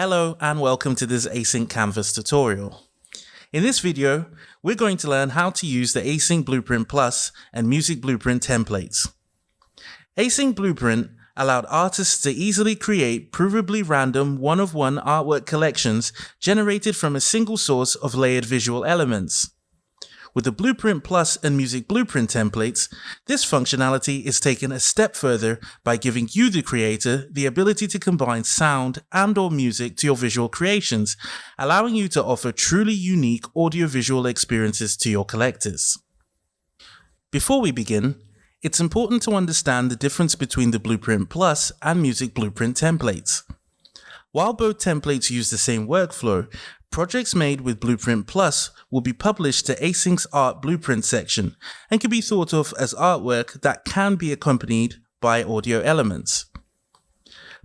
Hello and welcome to this Async Canvas tutorial. In this video, we're going to learn how to use the Async Blueprint Plus and Music Blueprint templates. Async Blueprint allowed artists to easily create provably random one-of-one artwork collections generated from a single source of layered visual elements. With the Blueprint Plus and Music Blueprint templates, this functionality is taken a step further by giving you, the creator, the ability to combine sound and/or music to your visual creations, allowing you to offer truly unique audiovisual experiences to your collectors. Before we begin, it's important to understand the difference between the Blueprint Plus and Music Blueprint templates. While both templates use the same workflow, projects made with Blueprint Plus will be published to Async's Art Blueprint section and can be thought of as artwork that can be accompanied by audio elements.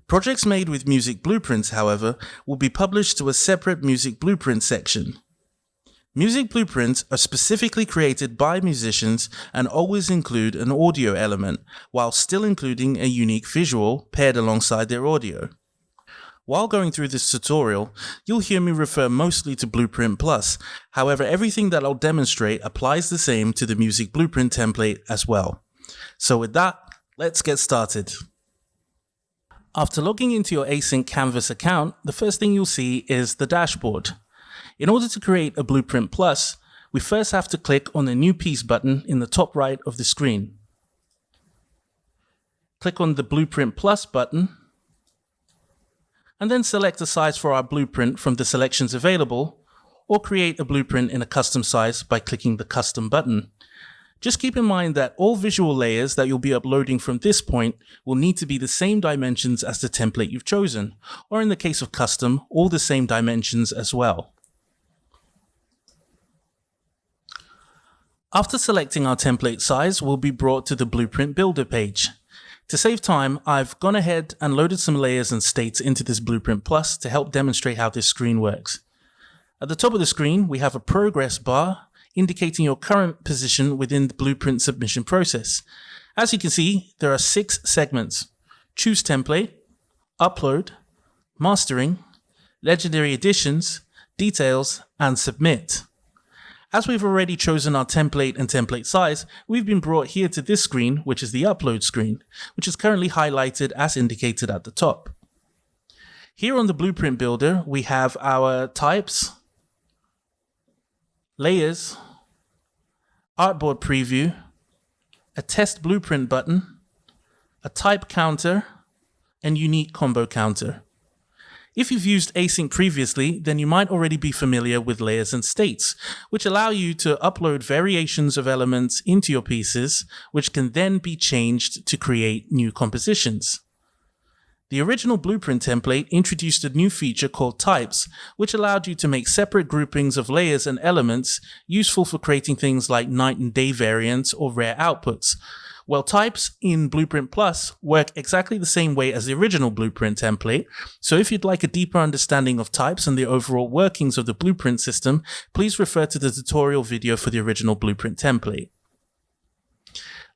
Projects made with Music Blueprints, however, will be published to a separate Music Blueprint section. Music Blueprints are specifically created by musicians and always include an audio element, while still including a unique visual paired alongside their audio. While going through this tutorial, you'll hear me refer mostly to Blueprint Plus. However, everything that I'll demonstrate applies the same to the Music Blueprint template as well. So with that, let's get started. After logging into your Async Canvas account, the first thing you'll see is the dashboard. In order to create a Blueprint Plus, we first have to click on the New Piece button in the top right of the screen. Click on the Blueprint Plus button, and then select a size for our blueprint from the selections available, or create a blueprint in a custom size by clicking the Custom button. Just keep in mind that all visual layers that you'll be uploading from this point will need to be the same dimensions as the template you've chosen, or in the case of custom, all the same dimensions as well. After selecting our template size, we'll be brought to the Blueprint Builder page. To save time, I've gone ahead and loaded some layers and states into this Blueprint Plus to help demonstrate how this screen works. At the top of the screen, we have a progress bar indicating your current position within the Blueprint submission process. As you can see, there are 6 segments: Choose Template, Upload, Mastering, Legendary Editions, Details, and Submit. As we've already chosen our template and template size, we've been brought here to this screen, which is the upload screen, which is currently highlighted as indicated at the top. Here on the Blueprint Builder, we have our types, layers, artboard preview, a test blueprint button, a type counter, and unique combo counter. If you've used Async previously, then you might already be familiar with layers and states, which allow you to upload variations of elements into your pieces, which can then be changed to create new compositions. The original Blueprint template introduced a new feature called types, which allowed you to make separate groupings of layers and elements useful for creating things like night and day variants or rare outputs. Well, types in Blueprint Plus work exactly the same way as the original Blueprint template, so if you'd like a deeper understanding of types and the overall workings of the Blueprint system, please refer to the tutorial video for the original Blueprint template.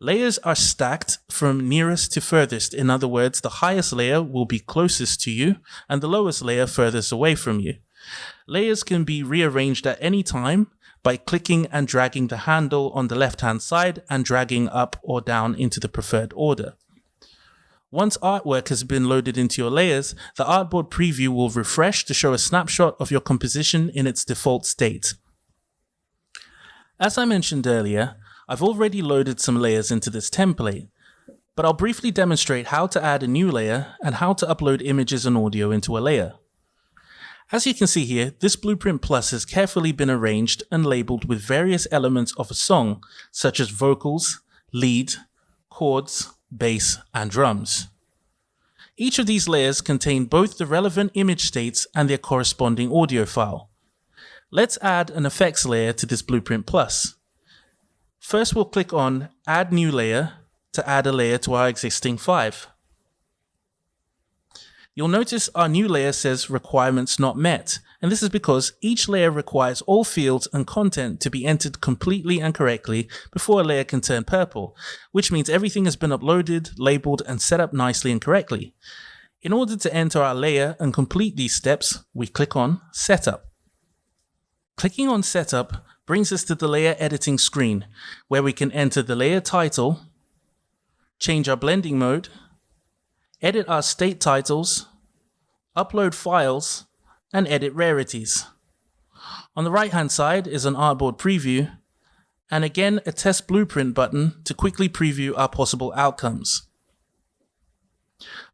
Layers are stacked from nearest to furthest. In other words, the highest layer will be closest to you and the lowest layer furthest away from you. Layers can be rearranged at any time by clicking and dragging the handle on the left-hand side and dragging up or down into the preferred order. Once artwork has been loaded into your layers, the artboard preview will refresh to show a snapshot of your composition in its default state. As I mentioned earlier, I've already loaded some layers into this template, but I'll briefly demonstrate how to add a new layer and how to upload images and audio into a layer. As you can see here, this Blueprint Plus has carefully been arranged and labeled with various elements of a song, such as vocals, lead, chords, bass, and drums. Each of these layers contain both the relevant image states and their corresponding audio file. Let's add an effects layer to this Blueprint Plus. First, we'll click on Add New Layer to add a layer to our existing 5. You'll notice our new layer says Requirements Not Met, and this is because each layer requires all fields and content to be entered completely and correctly before a layer can turn purple, which means everything has been uploaded, labeled, and set up nicely and correctly. In order to enter our layer and complete these steps, we click on Setup. Clicking on Setup brings us to the layer editing screen, where we can enter the layer title, change our blending mode, edit our state titles, upload files, and edit rarities. On the right hand side is an artboard preview, and again a test blueprint button to quickly preview our possible outcomes.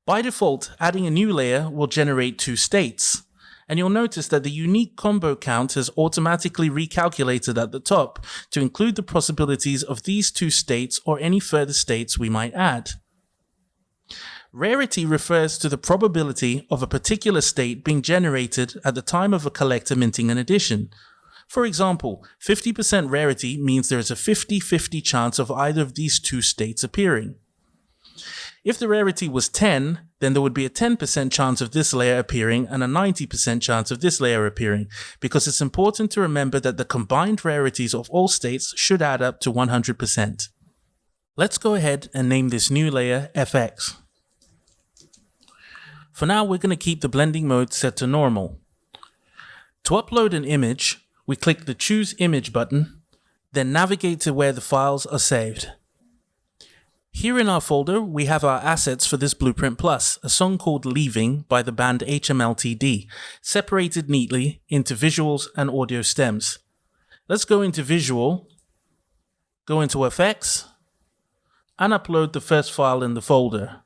By default, adding a new layer will generate 2 states, and you'll notice that the unique combo count is automatically recalculated at the top to include the possibilities of these 2 states or any further states we might add. Rarity refers to the probability of a particular state being generated at the time of a collector minting an edition. For example, 50% rarity means there is a 50-50 chance of either of these 2 states appearing. If the rarity was 10, then there would be a 10% chance of this layer appearing and a 90% chance of this layer appearing, because it's important to remember that the combined rarities of all states should add up to 100%. Let's go ahead and name this new layer FX. For now, we're going to keep the blending mode set to normal. To upload an image, we click the Choose Image button, then navigate to where the files are saved. Here in our folder, we have our assets for this Blueprint Plus, a song called Leaving by the band HMLTD, separated neatly into visuals and audio stems. Let's go into Visual, go into Effects, and upload the first file in the folder.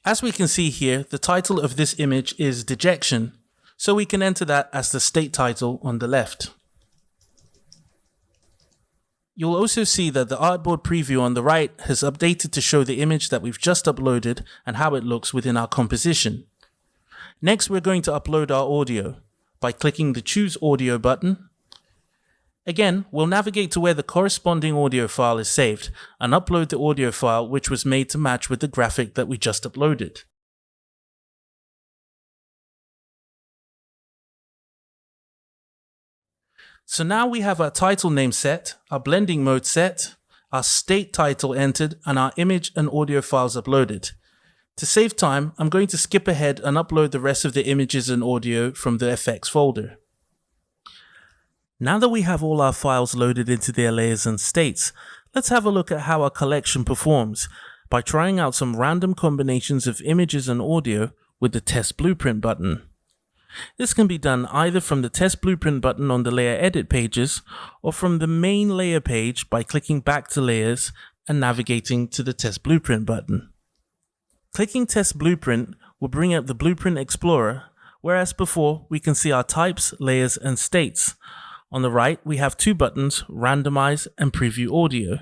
As we can see here, the title of this image is Dejection, so we can enter that as the state title on the left. You'll also see that the artboard preview on the right has updated to show the image that we've just uploaded and how it looks within our composition. Next, we're going to upload our audio by clicking the Choose Audio button. Again, we'll navigate to where the corresponding audio file is saved and upload the audio file which was made to match with the graphic that we just uploaded. So now we have our title name set, our blending mode set, our state title entered, and our image and audio files uploaded. To save time, I'm going to skip ahead and upload the rest of the images and audio from the FX folder. Now that we have all our files loaded into their layers and states, let's have a look at how our collection performs by trying out some random combinations of images and audio with the Test Blueprint button. This can be done either from the Test Blueprint button on the layer edit pages or from the main layer page by clicking back to layers and navigating to the Test Blueprint button. Clicking Test Blueprint will bring up the Blueprint Explorer, whereas before we can see our types, layers, and states. On the right we have 2 buttons, Randomize and Preview Audio.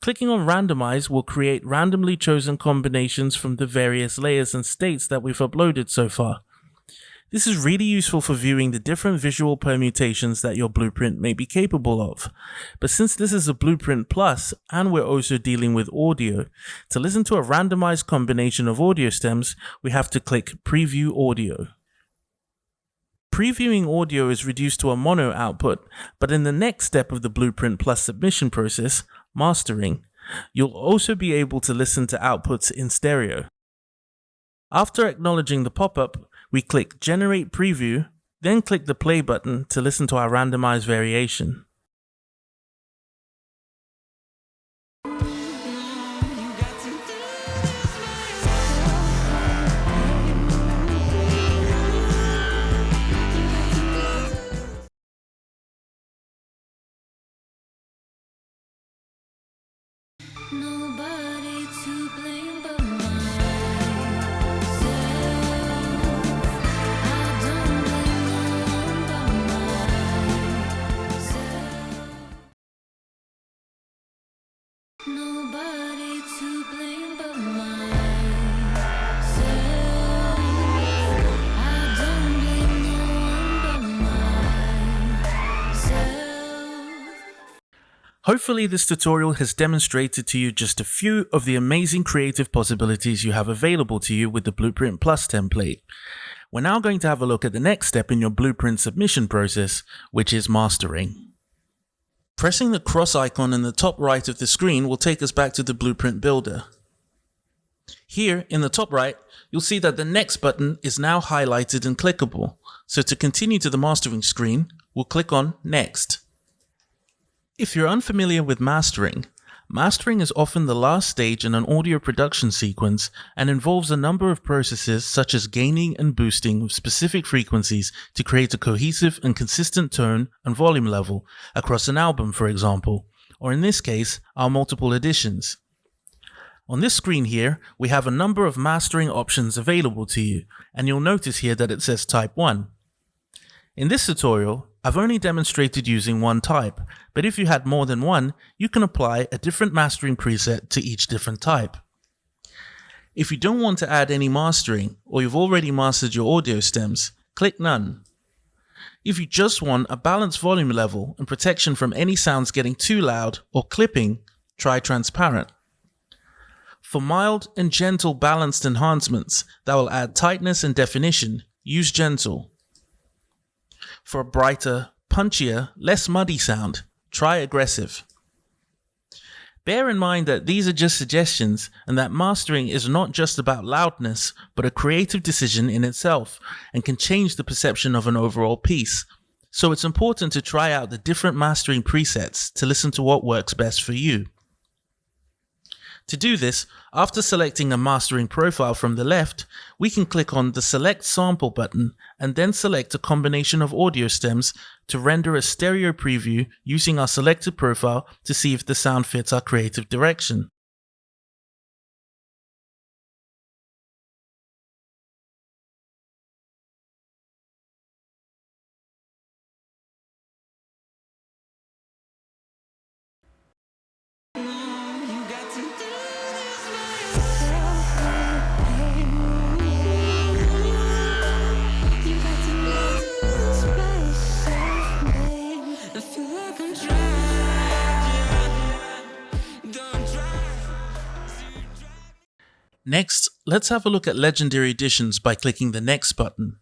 Clicking on Randomize will create randomly chosen combinations from the various layers and states that we've uploaded so far. This is really useful for viewing the different visual permutations that your blueprint may be capable of. But since this is a Blueprint Plus and we're also dealing with audio, to listen to a randomized combination of audio stems, we have to click Preview Audio. Previewing audio is reduced to a mono output, but in the next step of the Blueprint Plus submission process, mastering, you'll also be able to listen to outputs in stereo. After acknowledging the pop-up, we click Generate Preview, then click the play button to listen to our randomized variation. Nobody to blame but myself. I don't blame no one but myself. Nobody to blame but myself. I don't blame no one but myself. Hopefully this tutorial has demonstrated to you just a few of the amazing creative possibilities you have available to you with the Blueprint Plus template. We're now going to have a look at the next step in your Blueprint submission process, which is mastering. Pressing the cross icon in the top right of the screen will take us back to the Blueprint Builder. Here in the top right, you'll see that the Next button is now highlighted and clickable. So to continue to the mastering screen, we'll click on Next. If you're unfamiliar with mastering, mastering is often the last stage in an audio production sequence and involves a number of processes such as gaining and boosting with specific frequencies to create a cohesive and consistent tone and volume level across an album, for example, or in this case, our multiple editions. On this screen here, we have a number of mastering options available to you, and you'll notice here that it says Type 1. In this tutorial, I've only demonstrated using one type, but if you had more than one, you can apply a different mastering preset to each different type. If you don't want to add any mastering, or you've already mastered your audio stems, click None. If you just want a balanced volume level and protection from any sounds getting too loud or clipping, try Transparent. For mild and gentle balanced enhancements that will add tightness and definition, use Gentle. For a brighter, punchier, less muddy sound, try Aggressive. Bear in mind that these are just suggestions and that mastering is not just about loudness, but a creative decision in itself and can change the perception of an overall piece. So it's important to try out the different mastering presets to listen to what works best for you. To do this, after selecting a mastering profile from the left, we can click on the Select Sample button and then select a combination of audio stems to render a stereo preview using our selected profile to see if the sound fits our creative direction. Next, let's have a look at Legendary Editions by clicking the Next button.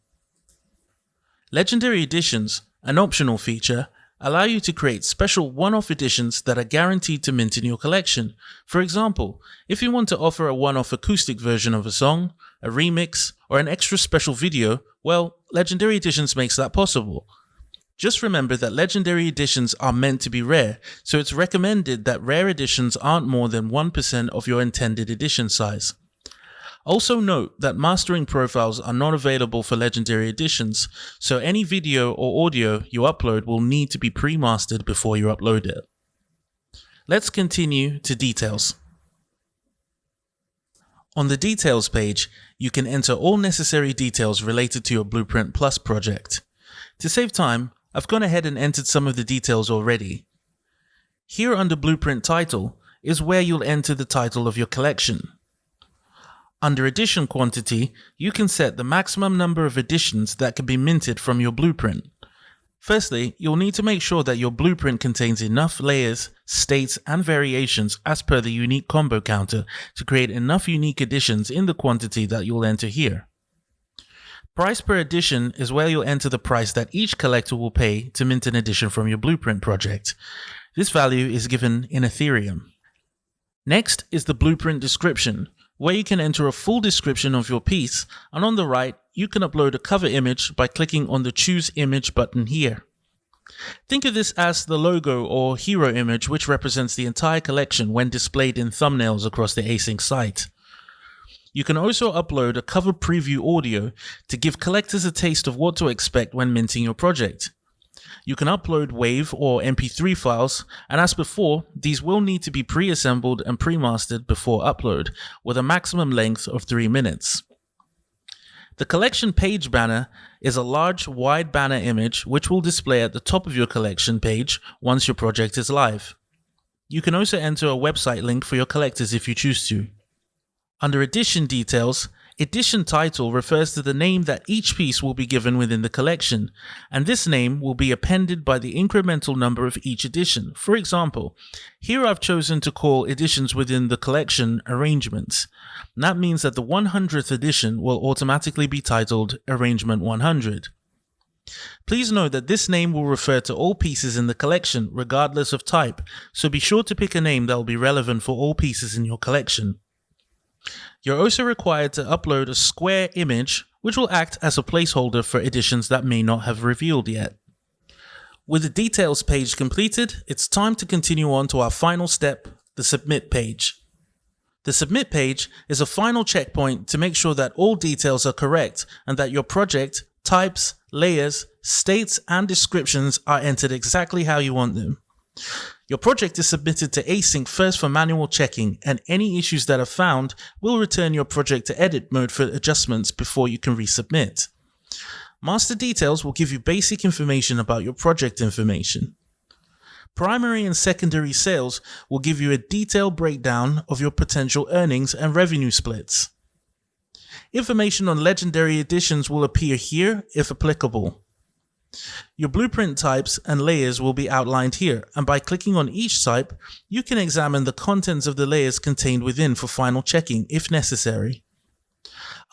Legendary Editions, an optional feature, allow you to create special one-off editions that are guaranteed to mint in your collection. For example, if you want to offer a one-off acoustic version of a song, a remix, or an extra special video, well, Legendary Editions makes that possible. Just remember that Legendary Editions are meant to be rare, so it's recommended that rare editions aren't more than 1% of your intended edition size. Also note that mastering profiles are not available for Legendary Editions, so any video or audio you upload will need to be pre-mastered before you upload it. Let's continue to Details. On the Details page, you can enter all necessary details related to your Blueprint Plus project. To save time, I've gone ahead and entered some of the details already. Here under Blueprint Title is where you'll enter the title of your collection. Under Edition Quantity, you can set the maximum number of editions that can be minted from your blueprint. Firstly, you'll need to make sure that your blueprint contains enough layers, states, and variations as per the unique combo counter to create enough unique editions in the quantity that you'll enter here. Price per edition is where you'll enter the price that each collector will pay to mint an edition from your blueprint project. This value is given in Ethereum. Next is the Blueprint Description, where you can enter a full description of your piece, and on the right, you can upload a cover image by clicking on the Choose Image button here. Think of this as the logo or hero image which represents the entire collection when displayed in thumbnails across the Async site. You can also upload a cover preview audio to give collectors a taste of what to expect when minting your project. You can upload WAV or MP3 files, and as before, these will need to be pre-assembled and pre-mastered before upload, with a maximum length of 3 minutes. The collection page banner is a large, wide banner image which will display at the top of your collection page once your project is live. You can also enter a website link for your collectors if you choose to. Under Edition Details, Edition Title refers to the name that each piece will be given within the collection, and this name will be appended by the incremental number of each edition. For example, here I've chosen to call editions within the collection Arrangements. That means that the 100th edition will automatically be titled Arrangement 100. Please note that this name will refer to all pieces in the collection regardless of type, so be sure to pick a name that will be relevant for all pieces in your collection. You're also required to upload a square image, which will act as a placeholder for editions that may not have revealed yet. With the details page completed, it's time to continue on to our final step, the submit page. The submit page is a final checkpoint to make sure that all details are correct and that your project, types, layers, states, and descriptions are entered exactly how you want them. Your project is submitted to Async first for manual checking, and any issues that are found will return your project to edit mode for adjustments before you can resubmit. Master details will give you basic information about your project information. Primary and secondary sales will give you a detailed breakdown of your potential earnings and revenue splits. Information on legendary editions will appear here if applicable. Your blueprint types and layers will be outlined here, and by clicking on each type, you can examine the contents of the layers contained within for final checking if necessary.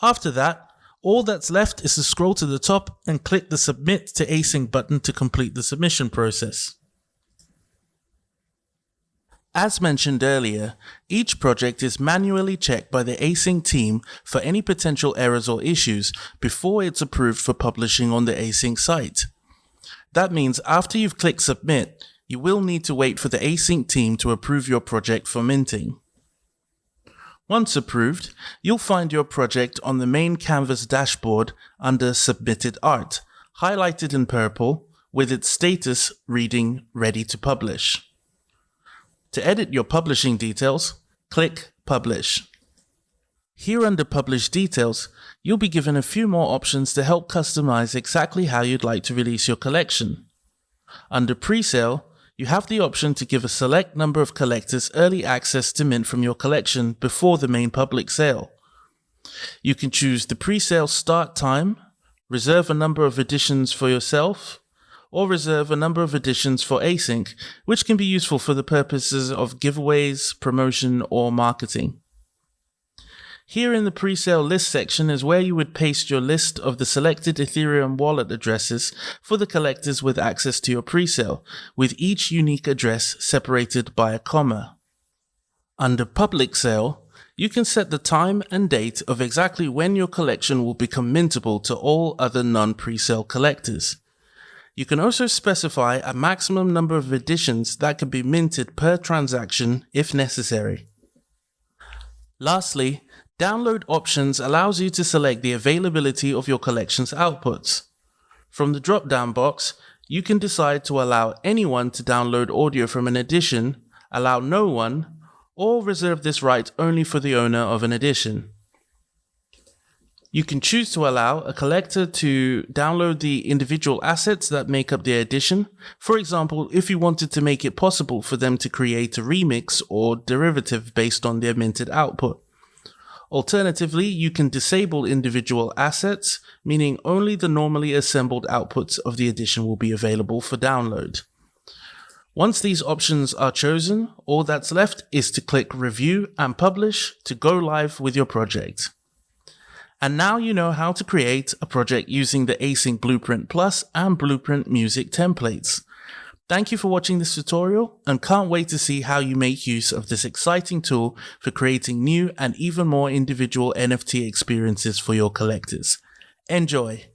After that, all that's left is to scroll to the top and click the Submit to Async button to complete the submission process. As mentioned earlier, each project is manually checked by the Async team for any potential errors or issues before it's approved for publishing on the Async site. That means after you've clicked Submit, you will need to wait for the Async team to approve your project for minting. Once approved, you'll find your project on the main Canvas dashboard under Submitted Art, highlighted in purple, with its status reading Ready to Publish. To edit your publishing details, click Publish. Here under Publish Details, you'll be given a few more options to help customize exactly how you'd like to release your collection. Under Presale, you have the option to give a select number of collectors early access to mint from your collection before the main public sale. You can choose the presale start time, reserve a number of editions for yourself, or reserve a number of editions for Async, which can be useful for the purposes of giveaways, promotion, or marketing. Here in the presale list section is where you would paste your list of the selected Ethereum wallet addresses for the collectors with access to your presale, with each unique address separated by a comma. Under public sale, you can set the time and date of exactly when your collection will become mintable to all other non-presale collectors. You can also specify a maximum number of editions that can be minted per transaction if necessary. Lastly, Download Options allows you to select the availability of your collection's outputs. From the drop-down box, you can decide to allow anyone to download audio from an edition, allow no one, or reserve this right only for the owner of an edition. You can choose to allow a collector to download the individual assets that make up their edition. For example, if you wanted to make it possible for them to create a remix or derivative based on their minted output. Alternatively, you can disable individual assets, meaning only the normally assembled outputs of the edition will be available for download. Once these options are chosen, all that's left is to click Review and Publish to go live with your project. And now you know how to create a project using the Async Blueprint Plus and Blueprint Music templates. Thank you for watching this tutorial, and can't wait to see how you make use of this exciting tool for creating new and even more individual NFT experiences for your collectors. Enjoy!